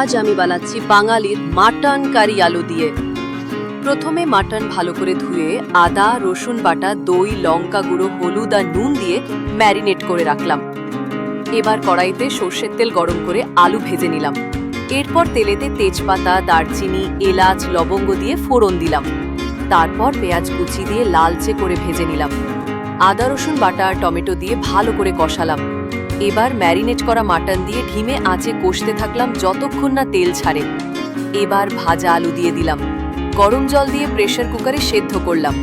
আজ আমি বানাচ্ছি বাঙালির মাটন কারি আলু দিয়ে। প্রথমে মাটন ভালো করে ধুয়ে আদা রসুন বাটা দই লঙ্কা গুঁড়ো হলুদ আর নুন দিয়ে ম্যারিনেট করে রাখলাম। এবার কড়াইতে সর্ষের তেল গরম করে আলু ভেজে নিলাম। এরপর তেলেতে তেজপাতা দারচিনি এলাচ লবঙ্গ দিয়ে ফোড়ন দিলাম। তারপর পেঁয়াজ কুচি দিয়ে লালচে করে ভেজে নিলাম। আদা রসুন বাটা আর টমেটো দিয়ে ভালো করে কষালাম। এবার ম্যারিনেট করা মাটন দিয়ে ঢিমে আঁচে কষতে থাকলাম যতক্ষণ না তেল ছাড়ে। এবার ভাজা আলু দিয়ে দিলাম। গরম জল দিয়ে প্রেসার কুকারে সেদ্ধ করলাম।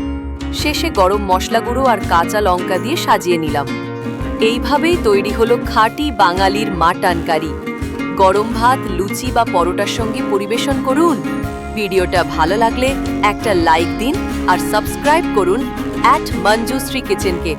শেষে গরম মশলা গুঁড়ো আর কাঁচা লঙ্কা দিয়ে সাজিয়ে নিলাম। এইভাবেই তৈরি হলো খাঁটি বাঙালির মাটন কারি। গরম ভাত লুচি বা পরোটার সঙ্গে পরিবেশন করুন। ভিডিওটা ভালো লাগলে একটা লাইক দিন আর সাবস্ক্রাইব করুন @মঞ্জুশ্রী কিচেনকে।